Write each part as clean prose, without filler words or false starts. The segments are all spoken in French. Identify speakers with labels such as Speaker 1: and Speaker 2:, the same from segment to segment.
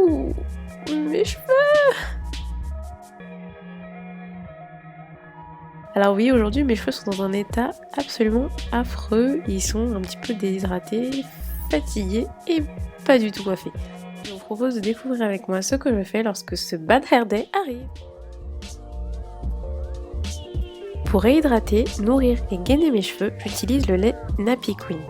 Speaker 1: Ouh, mes cheveux! Alors oui, aujourd'hui mes cheveux sont dans un état absolument affreux. Ils sont un petit peu déshydratés, fatigués et pas du tout coiffés. Je vous propose de découvrir avec moi ce que je fais lorsque ce bad hair day arrive. Pour réhydrater, nourrir et gainer mes cheveux, j'utilise le lait Nappy Queen.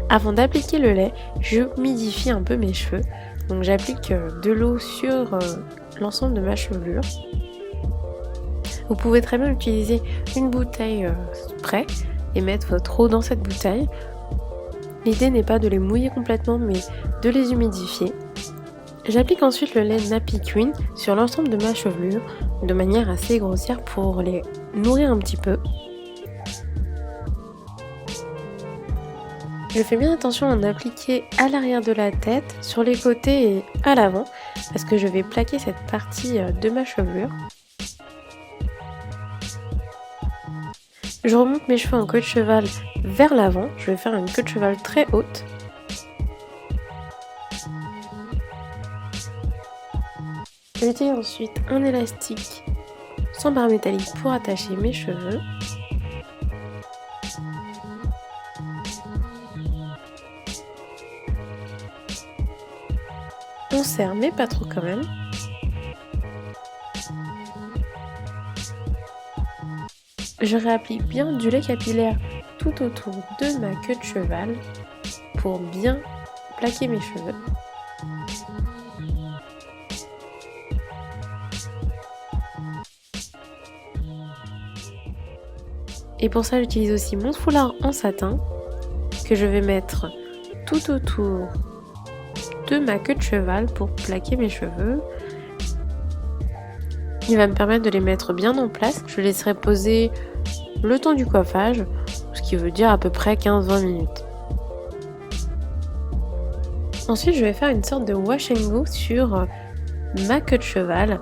Speaker 1: Avant d'appliquer le lait, j'humidifie un peu mes cheveux. Donc j'applique de l'eau sur l'ensemble de ma chevelure. Vous pouvez très bien utiliser une bouteille spray et mettre votre eau dans cette bouteille. L'idée n'est pas de les mouiller complètement mais de les humidifier. J'applique ensuite le lait Nappy Queen sur l'ensemble de ma chevelure de manière assez grossière pour les nourrir un petit peu. Je fais bien attention à en appliquer à l'arrière de la tête, sur les côtés et à l'avant parce que je vais plaquer cette partie de ma chevelure. Je remonte mes cheveux en queue de cheval vers l'avant, je vais faire une queue de cheval très haute. J'utilise ensuite un élastique sans barre métallique pour attacher mes cheveux. On serre mais pas trop quand même. Je réapplique bien du lait capillaire tout autour de ma queue de cheval pour bien plaquer mes cheveux. Et pour ça, j'utilise aussi mon foulard en satin que je vais mettre tout autour de ma queue de cheval pour plaquer mes cheveux. Il va me permettre de les mettre bien en place. Je laisserai poser le temps du coiffage, ce qui veut dire à peu près 15-20 minutes. Ensuite, je vais faire une sorte de wash and go sur ma queue de cheval.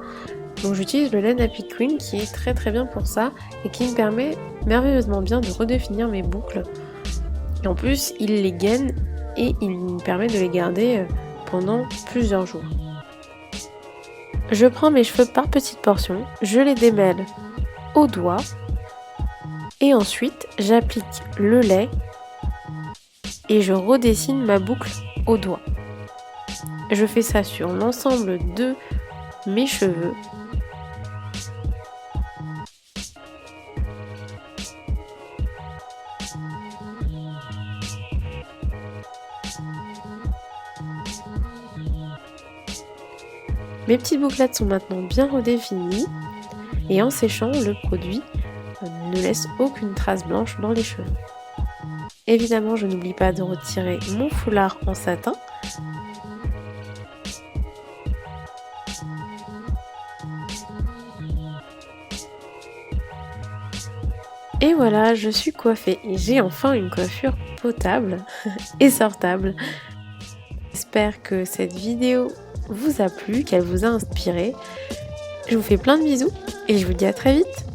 Speaker 1: Donc j'utilise le lait Nappy Queen qui est très bien pour ça et qui me permet merveilleusement bien de redéfinir mes boucles. Et en plus, il les gaine et il me permet de les garder pendant plusieurs jours. Je prends mes cheveux par petites portions, je les démêle au doigt et ensuite j'applique le lait et je redessine ma boucle au doigt. Je fais ça sur l'ensemble de mes cheveux. Mes petites bouclettes sont maintenant bien redéfinies et en séchant, le produit ne laisse aucune trace blanche dans les cheveux. Évidemment, je n'oublie pas de retirer mon foulard en satin. Et voilà, je suis coiffée et j'ai enfin une coiffure potable et sortable. J'espère que cette vidéo vous a plu, qu'elle vous a inspiré. Je vous fais plein de bisous et je vous dis à très vite.